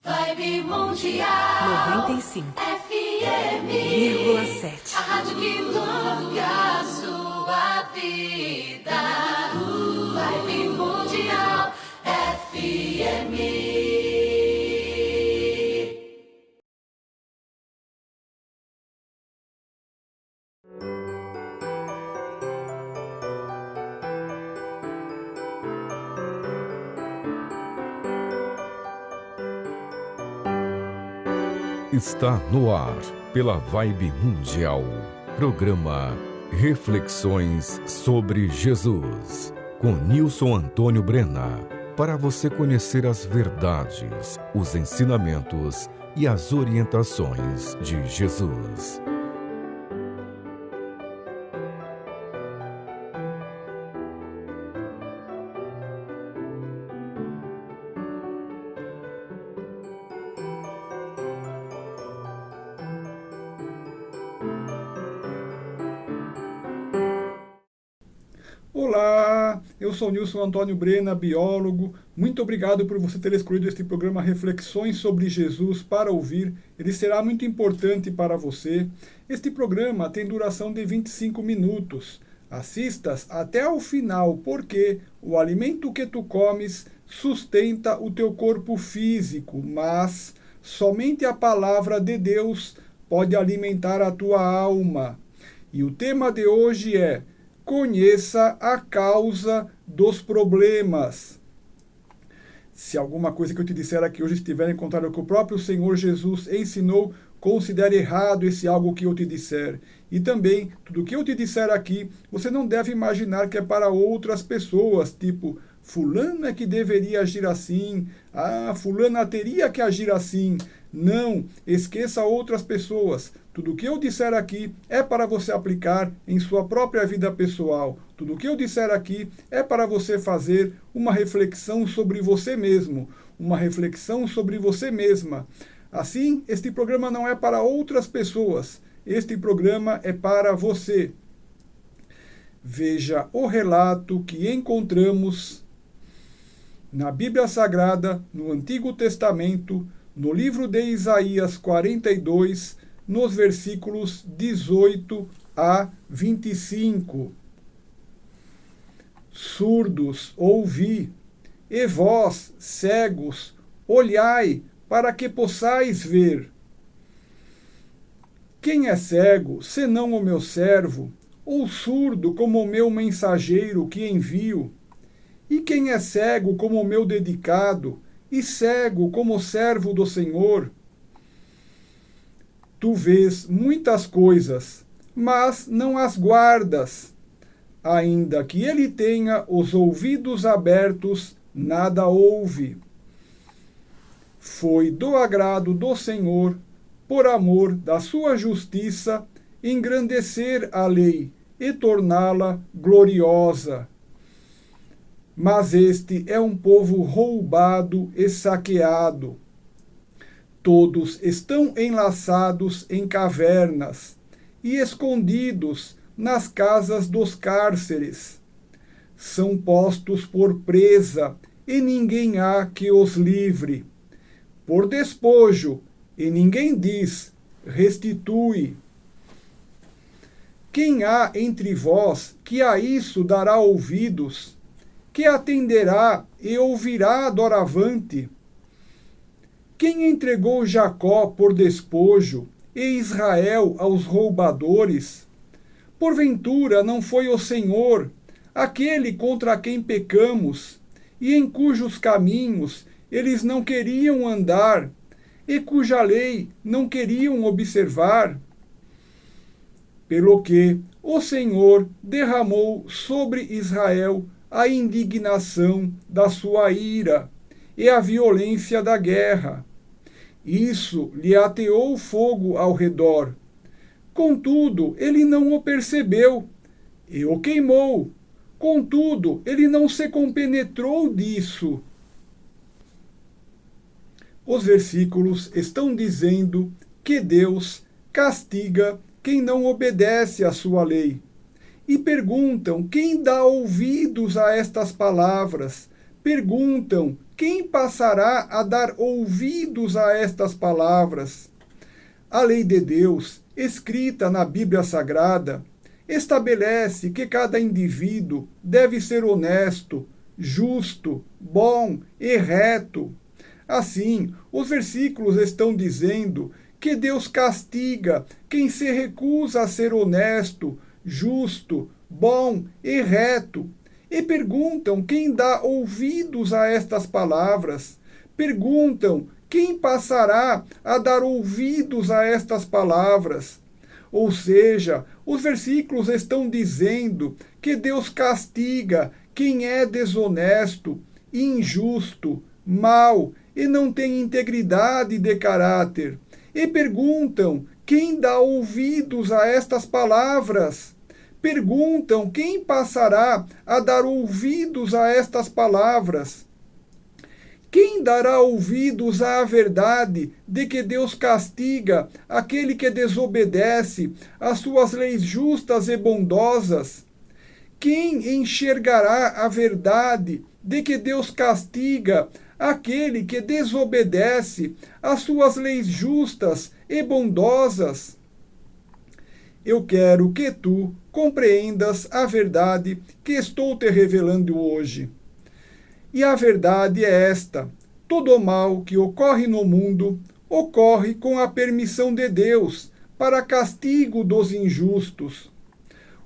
Vibe Mundial 95,7. A rádio que toca a sua vida. Vibe Mundial FM. Está no ar, pela Vibe Mundial, programa Reflexões sobre Jesus, com Nilson Antônio Brena, para você conhecer as verdades, os ensinamentos e as orientações de Jesus. Olá, eu sou Nilson Antônio Brena, biólogo. Muito obrigado por você ter escolhido este programa Reflexões sobre Jesus para ouvir. Ele será muito importante para você. Este programa tem duração de 25 minutos. Assistas até ao final, porque o alimento que tu comes sustenta o teu corpo físico, mas somente a palavra de Deus pode alimentar a tua alma. E o tema de hoje é: conheça a causa dos problemas. Se alguma coisa que eu te disser aqui hoje estiver em contrário ao que o próprio Senhor Jesus ensinou, considere errado esse algo que eu te disser. E também, tudo que eu te disser aqui, você não deve imaginar que é para outras pessoas, tipo, fulano é que deveria agir assim, fulana teria que agir assim. Não, esqueça outras pessoas. Tudo o que eu disser aqui é para você aplicar em sua própria vida pessoal. Tudo o que eu disser aqui é para você fazer uma reflexão sobre você mesmo, uma reflexão sobre você mesma. Assim, este programa não é para outras pessoas, este programa é para você. Veja o relato que encontramos na Bíblia Sagrada, no Antigo Testamento, no livro de Isaías 42, nos versículos 18 a 25. Surdos, ouvi, e vós, cegos, olhai, para que possais ver. Quem é cego, senão o meu servo, ou surdo como o meu mensageiro que envio? E quem é cego como o meu dedicado, e cego como o servo do Senhor? Tu vês muitas coisas, mas não as guardas. Ainda que ele tenha os ouvidos abertos, nada ouve. Foi do agrado do Senhor, por amor da sua justiça, engrandecer a lei e torná-la gloriosa. Mas este é um povo roubado e saqueado. Todos estão enlaçados em cavernas e escondidos nas casas dos cárceres. São postos por presa e ninguém há que os livre. Por despojo, e ninguém diz, restitui. Quem há entre vós que a isso dará ouvidos, que atenderá e ouvirá doravante? Quem entregou Jacó por despojo e Israel aos roubadores? Porventura não foi o Senhor, aquele contra quem pecamos, e em cujos caminhos eles não queriam andar, e cuja lei não queriam observar? Pelo que o Senhor derramou sobre Israel a indignação da sua ira e a violência da guerra. Isso lhe ateou fogo ao redor. Contudo, ele não o percebeu e o queimou. Contudo, ele não se compenetrou disso. Os versículos estão dizendo que Deus castiga quem não obedece à sua lei. E perguntam quem dá ouvidos a estas palavras. Perguntam quem passará a dar ouvidos a estas palavras? A lei de Deus, escrita na Bíblia Sagrada, estabelece que cada indivíduo deve ser honesto, justo, bom e reto. Assim, os versículos estão dizendo que Deus castiga quem se recusa a ser honesto, justo, bom e reto. E perguntam quem dá ouvidos a estas palavras. Perguntam quem passará a dar ouvidos a estas palavras. Ou seja, os versículos estão dizendo que Deus castiga quem é desonesto, injusto, mau e não tem integridade de caráter. E perguntam quem dá ouvidos a estas palavras. Perguntam quem passará a dar ouvidos a estas palavras. Quem dará ouvidos à verdade de que Deus castiga aquele que desobedece às suas leis justas e bondosas? Quem enxergará a verdade de que Deus castiga aquele que desobedece às suas leis justas e bondosas? Eu quero que tu compreendas a verdade que estou te revelando hoje. E a verdade é esta: todo o mal que ocorre no mundo ocorre com a permissão de Deus, para castigo dos injustos.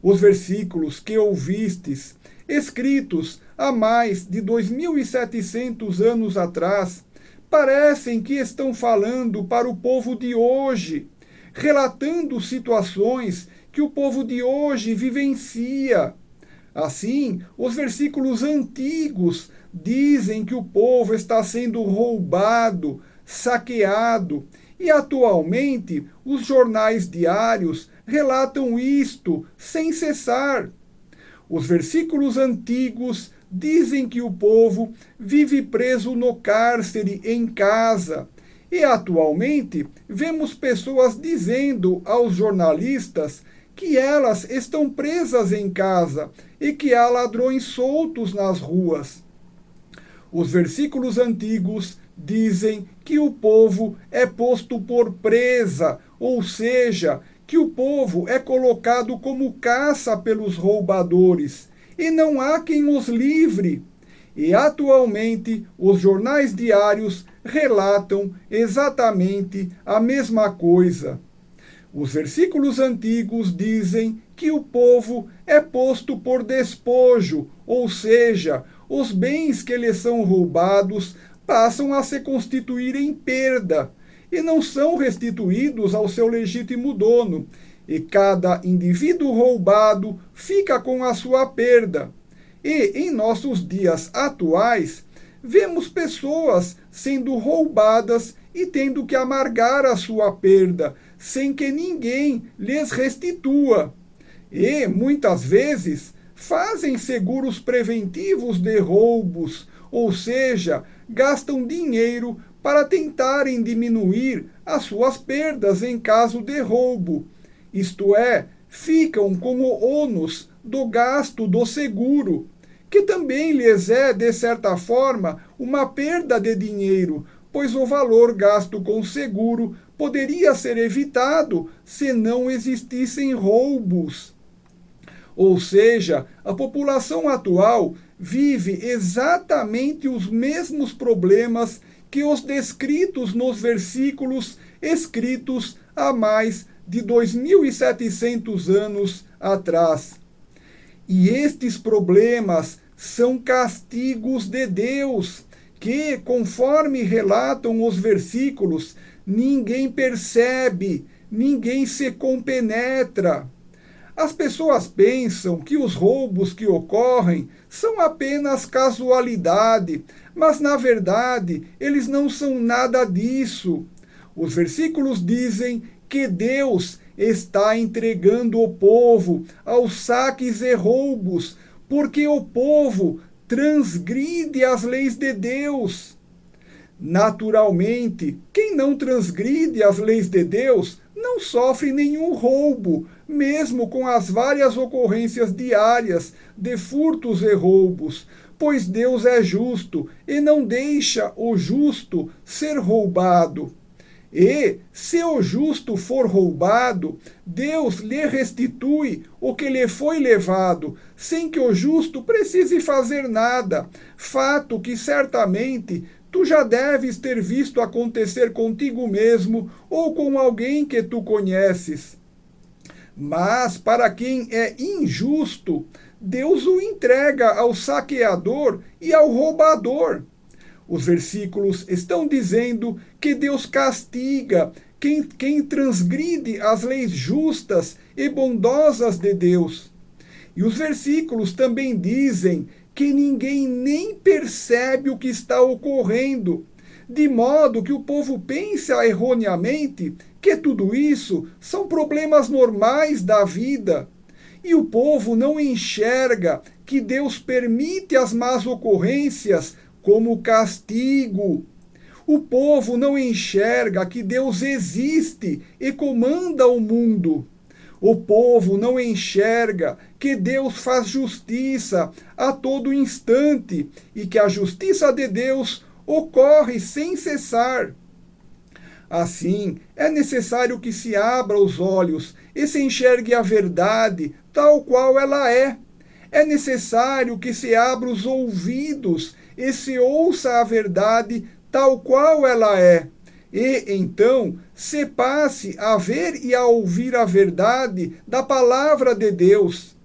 Os versículos que ouvistes, escritos há mais de 2.700 anos atrás, parecem que estão falando para o povo de hoje, relatando situações que o povo de hoje vivencia. Assim, os versículos antigos dizem que o povo está sendo roubado, saqueado, e atualmente os jornais diários relatam isto sem cessar. Os versículos antigos dizem que o povo vive preso no cárcere em casa. E atualmente vemos pessoas dizendo aos jornalistas que elas estão presas em casa e que há ladrões soltos nas ruas. Os versículos antigos dizem que o povo é posto por presa, ou seja, que o povo é colocado como caça pelos roubadores, e não há quem os livre. E atualmente os jornais diários relatam exatamente a mesma coisa. Os versículos antigos dizem que o povo é posto por despojo, ou seja, os bens que lhes são roubados passam a se constituir em perda e não são restituídos ao seu legítimo dono, e cada indivíduo roubado fica com a sua perda. E em nossos dias atuais, vemos pessoas sendo roubadas e tendo que amargar a sua perda, sem que ninguém lhes restitua. E, muitas vezes, fazem seguros preventivos de roubos, ou seja, gastam dinheiro para tentarem diminuir as suas perdas em caso de roubo. Isto é, ficam com o ônus do gasto do seguro, que também lhes é, de certa forma, uma perda de dinheiro, pois o valor gasto com seguro poderia ser evitado se não existissem roubos. Ou seja, a população atual vive exatamente os mesmos problemas que os descritos nos versículos escritos há mais de 2.700 anos atrás. E estes problemas são castigos de Deus, que, conforme relatam os versículos, ninguém percebe, ninguém se compenetra. As pessoas pensam que os roubos que ocorrem são apenas casualidade, mas na verdade eles não são nada disso. Os versículos dizem que Deus está entregando o povo aos saques e roubos, porque o povo transgride as leis de Deus. Naturalmente, quem não transgride as leis de Deus não sofre nenhum roubo, mesmo com as várias ocorrências diárias de furtos e roubos, pois Deus é justo e não deixa o justo ser roubado. E, se o justo for roubado, Deus lhe restitui o que lhe foi levado, sem que o justo precise fazer nada, fato que certamente tu já deves ter visto acontecer contigo mesmo ou com alguém que tu conheces. Mas para quem é injusto, Deus o entrega ao saqueador e ao roubador. Os versículos estão dizendo que Deus castiga quem transgride as leis justas e bondosas de Deus. E os versículos também dizem que ninguém nem percebe o que está ocorrendo, de modo que o povo pensa erroneamente que tudo isso são problemas normais da vida. E o povo não enxerga que Deus permite as más ocorrências como castigo. O povo não enxerga que Deus existe e comanda o mundo. O povo não enxerga que Deus faz justiça a todo instante e que a justiça de Deus ocorre sem cessar. Assim, é necessário que se abra os olhos e se enxergue a verdade tal qual ela é. É necessário que se abra os ouvidos e se ouça a verdade tal qual ela é. E, então, se passe a ver e a ouvir a verdade da palavra de Deus.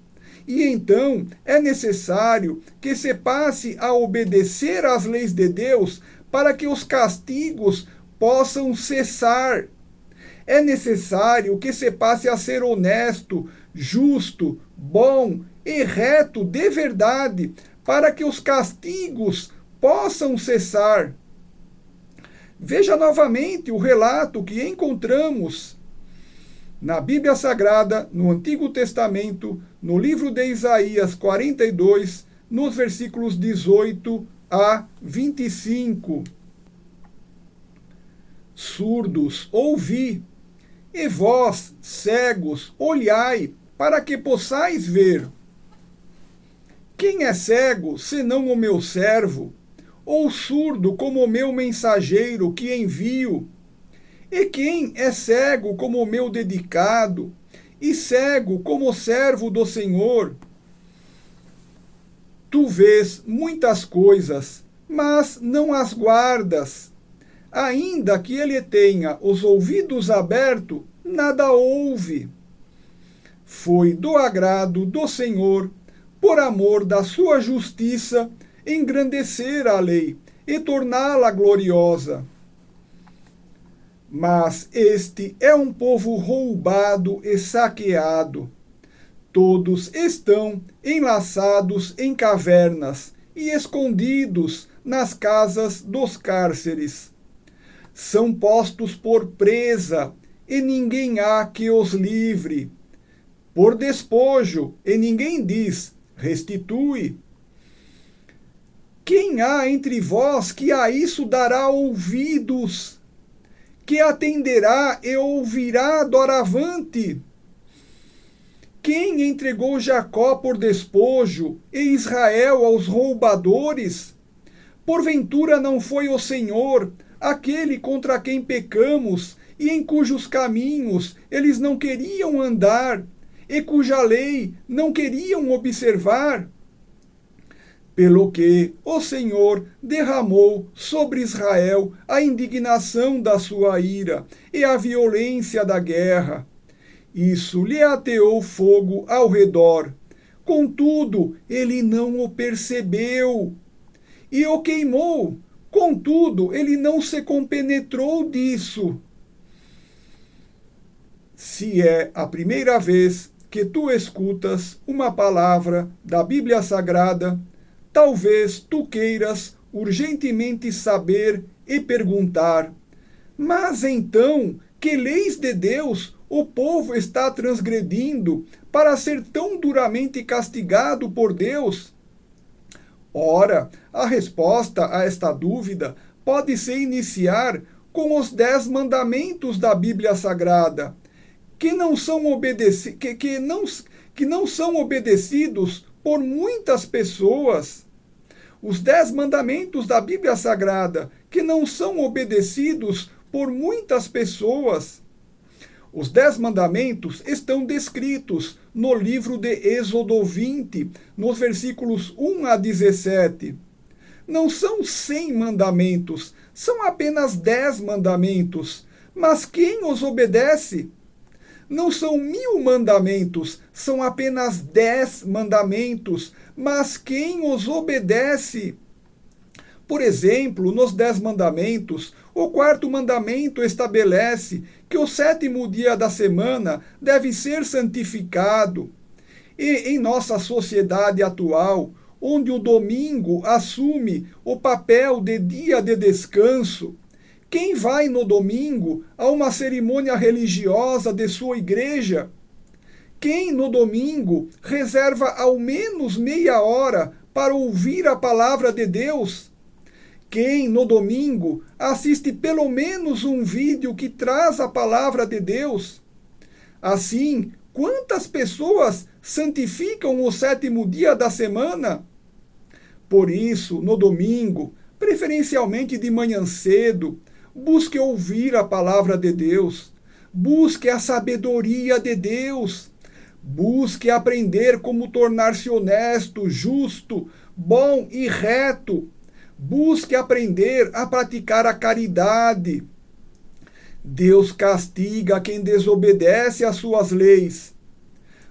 E, então, é necessário que se passe a obedecer às leis de Deus para que os castigos possam cessar. É necessário que se passe a ser honesto, justo, bom e reto de verdade, para que os castigos possam cessar. Veja novamente o relato que encontramos na Bíblia Sagrada, no Antigo Testamento, no livro de Isaías 42, nos versículos 18 a 25. Surdos, ouvi, e vós, cegos, olhai, para que possais ver. Quem é cego, senão o meu servo, ou surdo como o meu mensageiro que envio? E quem é cego como o meu dedicado, e cego como o servo do Senhor? Tu vês muitas coisas, mas não as guardas. Ainda que ele tenha os ouvidos abertos, nada ouve. Foi do agrado do Senhor, por amor da sua justiça, engrandecer a lei e torná-la gloriosa. Mas este é um povo roubado e saqueado. Todos estão enlaçados em cavernas e escondidos nas casas dos cárceres. São postos por presa, e ninguém há que os livre. Por despojo, e ninguém diz, restitui. Quem há entre vós que a isso dará ouvidos, que atenderá e ouvirá doravante? Quem entregou Jacó por despojo e Israel aos roubadores? Porventura não foi o Senhor, aquele contra quem pecamos e em cujos caminhos eles não queriam andar e cuja lei não queriam observar? Pelo que o Senhor derramou sobre Israel a indignação da sua ira e a violência da guerra. Isso lhe ateou fogo ao redor. Contudo, ele não o percebeu. E o queimou. Contudo, ele não se compenetrou disso. Se é a primeira vez que tu escutas uma palavra da Bíblia Sagrada, talvez tu queiras urgentemente saber e perguntar: mas então, que leis de Deus o povo está transgredindo para ser tão duramente castigado por Deus? Ora, a resposta a esta dúvida pode se iniciar com os 10 mandamentos da Bíblia Sagrada, que não são obedecidos por muitas pessoas. os 10 mandamentos da Bíblia Sagrada, que não são obedecidos por muitas pessoas. Os 10 mandamentos estão descritos no livro de Êxodo 20, nos versículos 1 a 17. Não são 100 mandamentos, são apenas 10 mandamentos. Mas quem os obedece? Não são 1000 mandamentos, são apenas 10 mandamentos. Mas quem os obedece? Por exemplo, nos 10 mandamentos, o 4º mandamento estabelece que o 7º dia da semana deve ser santificado. E em nossa sociedade atual, onde o domingo assume o papel de dia de descanso, quem vai no domingo a uma cerimônia religiosa de sua igreja? Quem no domingo reserva ao menos meia hora para ouvir a palavra de Deus? Quem no domingo assiste pelo menos um vídeo que traz a palavra de Deus? Assim, quantas pessoas santificam o 7º dia da semana? Por isso, no domingo, preferencialmente de manhã cedo, busque ouvir a palavra de Deus. Busque a sabedoria de Deus. Busque aprender como tornar-se honesto, justo, bom e reto. Busque aprender a praticar a caridade. Deus castiga quem desobedece às suas leis.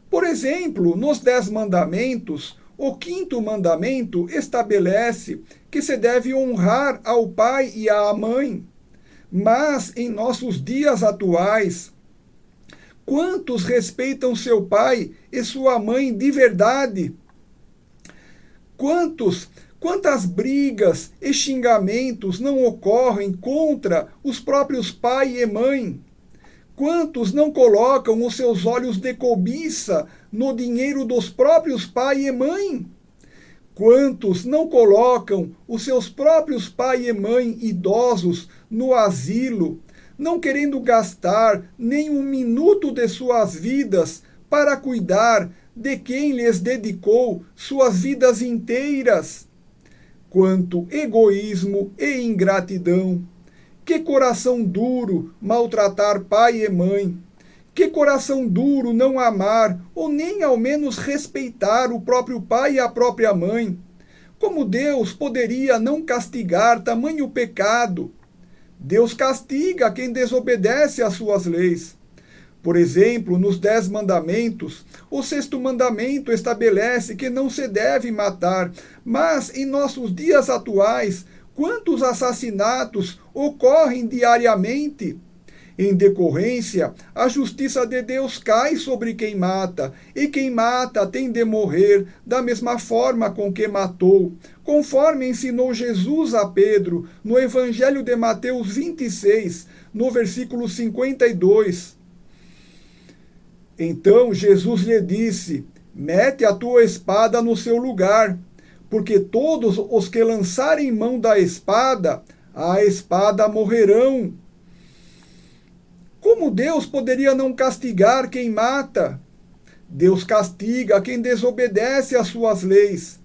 Por exemplo, nos 10 mandamentos, o 5º mandamento estabelece que se deve honrar ao pai e à mãe. Mas, em nossos dias atuais, quantos respeitam seu pai e sua mãe de verdade? Quantas brigas e xingamentos não ocorrem contra os próprios pai e mãe? Quantos não colocam os seus olhos de cobiça no dinheiro dos próprios pai e mãe? Quantos não colocam os seus próprios pai e mãe idosos no asilo, não querendo gastar nem um minuto de suas vidas para cuidar de quem lhes dedicou suas vidas inteiras? Quanto egoísmo e ingratidão! Que coração duro maltratar pai e mãe! Que coração duro não amar ou nem ao menos respeitar o próprio pai e a própria mãe! Como Deus poderia não castigar tamanho pecado? Deus castiga quem desobedece às suas leis. Por exemplo, nos 10 mandamentos, o 6º mandamento estabelece que não se deve matar, mas em nossos dias atuais, quantos assassinatos ocorrem diariamente? Em decorrência, a justiça de Deus cai sobre quem mata, e quem mata tem de morrer da mesma forma com que matou, conforme ensinou Jesus a Pedro no Evangelho de Mateus 26, no versículo 52. Então Jesus lhe disse: mete a tua espada no seu lugar, porque todos os que lançarem mão da espada, a espada morrerão. Como Deus poderia não castigar quem mata? Deus castiga quem desobedece às suas leis.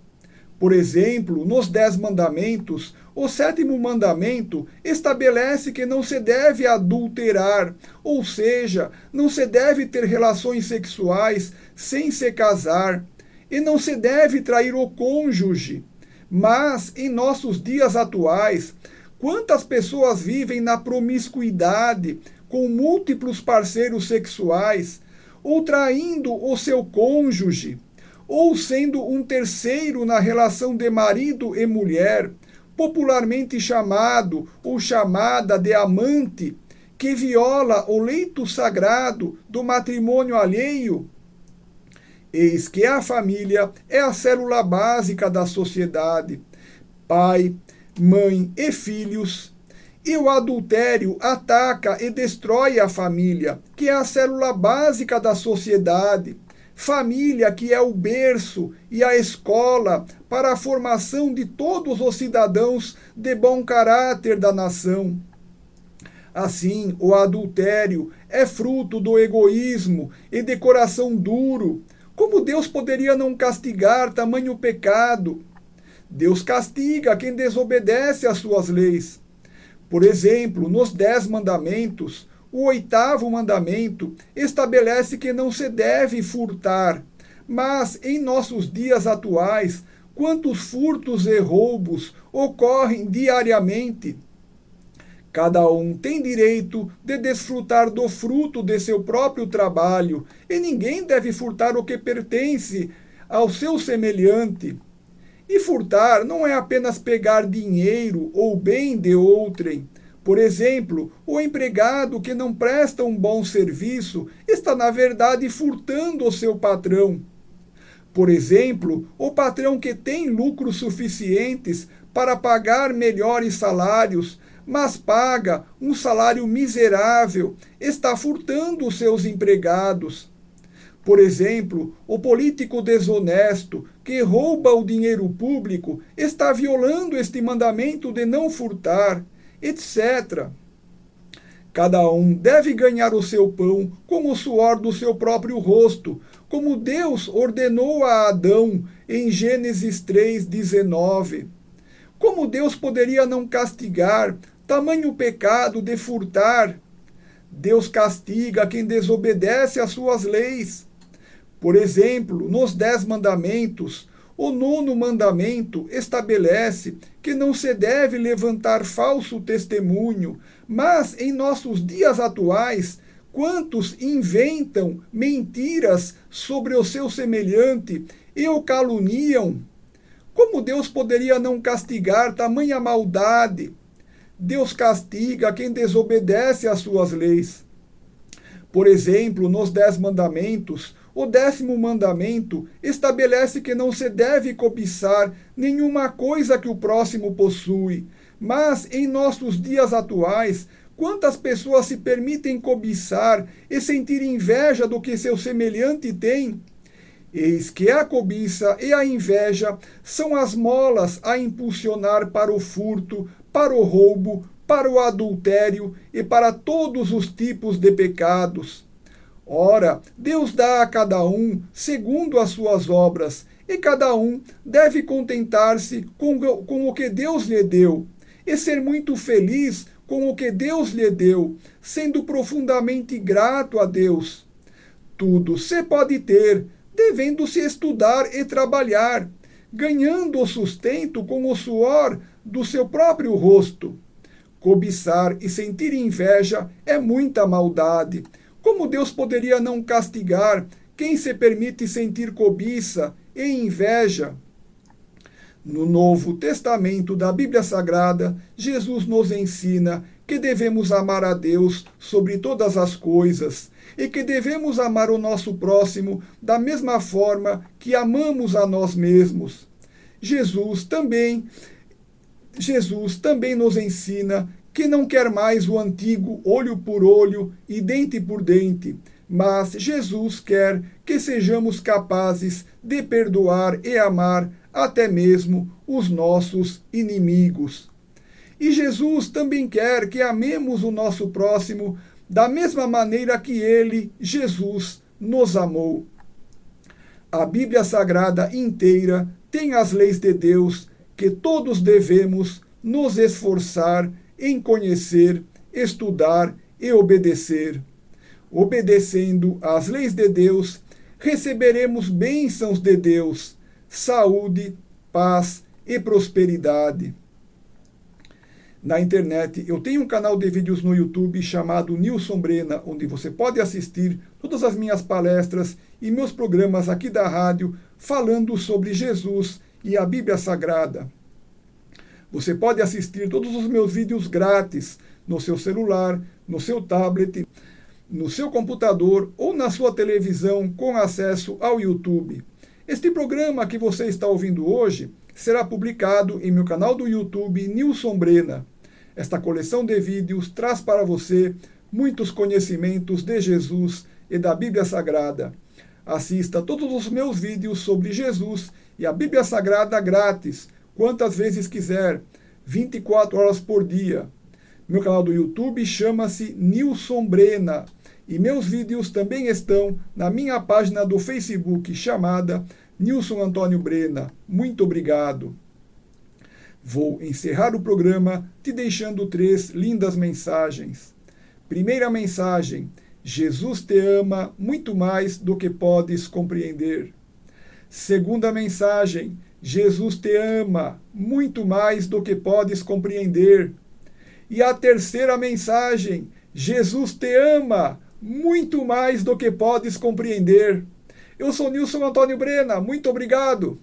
Por exemplo, nos 10 mandamentos, o 7º mandamento estabelece que não se deve adulterar, ou seja, não se deve ter relações sexuais sem se casar, e não se deve trair o cônjuge. Mas, em nossos dias atuais, quantas pessoas vivem na promiscuidade, com múltiplos parceiros sexuais, ou traindo o seu cônjuge, ou sendo um terceiro na relação de marido e mulher, popularmente chamado ou chamada de amante, que viola o leito sagrado do matrimônio alheio? Eis que a família é a célula básica da sociedade. Pai, mãe e filhos. E o adultério ataca e destrói a família, que é a célula básica da sociedade. Família que é o berço e a escola para a formação de todos os cidadãos de bom caráter da nação. Assim, o adultério é fruto do egoísmo e de coração duro. Como Deus poderia não castigar tamanho pecado? Deus castiga quem desobedece às suas leis. Por exemplo, nos 10 mandamentos, o 8º mandamento estabelece que não se deve furtar. Mas, em nossos dias atuais, quantos furtos e roubos ocorrem diariamente? Cada um tem direito de desfrutar do fruto de seu próprio trabalho, e ninguém deve furtar o que pertence ao seu semelhante. E furtar não é apenas pegar dinheiro ou bem de outrem. Por exemplo, o empregado que não presta um bom serviço está, na verdade, furtando o seu patrão. Por exemplo, o patrão que tem lucros suficientes para pagar melhores salários, mas paga um salário miserável, está furtando os seus empregados. Por exemplo, o político desonesto que rouba o dinheiro público está violando este mandamento de não furtar, etc. Cada um deve ganhar o seu pão com o suor do seu próprio rosto, como Deus ordenou a Adão em Gênesis 3:19. Como Deus poderia não castigar tamanho pecado de furtar? Deus castiga quem desobedece às suas leis. Por exemplo, nos 10 mandamentos, o 9º mandamento estabelece que não se deve levantar falso testemunho, mas em nossos dias atuais, quantos inventam mentiras sobre o seu semelhante e o caluniam? Como Deus poderia não castigar tamanha maldade? Deus castiga quem desobedece às suas leis. Por exemplo, nos 10 mandamentos, o 10º mandamento estabelece que não se deve cobiçar nenhuma coisa que o próximo possui. Mas, em nossos dias atuais, quantas pessoas se permitem cobiçar e sentir inveja do que seu semelhante tem? Eis que a cobiça e a inveja são as molas a impulsionar para o furto, para o roubo, para o adultério e para todos os tipos de pecados. Ora, Deus dá a cada um segundo as suas obras, e cada um deve contentar-se com o que Deus lhe deu, e ser muito feliz com o que Deus lhe deu, sendo profundamente grato a Deus. Tudo se pode ter, devendo-se estudar e trabalhar, ganhando o sustento com o suor do seu próprio rosto. Cobiçar e sentir inveja é muita maldade. Como Deus poderia não castigar quem se permite sentir cobiça e inveja? No Novo Testamento da Bíblia Sagrada, Jesus nos ensina que devemos amar a Deus sobre todas as coisas e que devemos amar o nosso próximo da mesma forma que amamos a nós mesmos. Jesus também nos ensina que não quer mais o antigo olho por olho e dente por dente, mas Jesus quer que sejamos capazes de perdoar e amar até mesmo os nossos inimigos. E Jesus também quer que amemos o nosso próximo da mesma maneira que ele, Jesus, nos amou. A Bíblia Sagrada inteira tem as leis de Deus que todos devemos nos esforçar em conhecer, estudar e obedecer. Obedecendo às leis de Deus, receberemos bênçãos de Deus, saúde, paz e prosperidade. Na internet, eu tenho um canal de vídeos no YouTube chamado Nilson Brena, onde você pode assistir todas as minhas palestras e meus programas aqui da rádio falando sobre Jesus e a Bíblia Sagrada. Você pode assistir todos os meus vídeos grátis no seu celular, no seu tablet, no seu computador ou na sua televisão com acesso ao YouTube. Este programa que você está ouvindo hoje será publicado em meu canal do YouTube Nilson Brena. Esta coleção de vídeos traz para você muitos conhecimentos de Jesus e da Bíblia Sagrada. Assista todos os meus vídeos sobre Jesus e a Bíblia Sagrada grátis, quantas vezes quiser, 24 horas por dia. Meu canal do YouTube chama-se Nilson Brena e meus vídeos também estão na minha página do Facebook chamada Nilson Antônio Brena. Muito obrigado. Vou encerrar o programa te deixando 3 lindas mensagens. Primeira mensagem: Jesus te ama muito mais do que podes compreender. Segunda mensagem: Jesus te ama muito mais do que podes compreender. E a terceira mensagem: Jesus te ama muito mais do que podes compreender. Eu sou Nilson Antônio Brena, muito obrigado.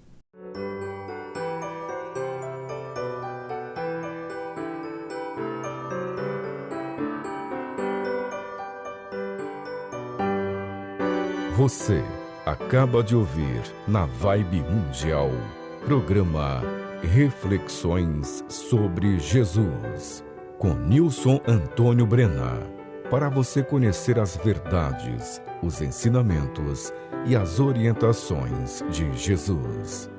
Você acaba de ouvir na Vibe Mundial, programa Reflexões sobre Jesus, com Nilson Antônio Brena. Para você conhecer as verdades, os ensinamentos e as orientações de Jesus.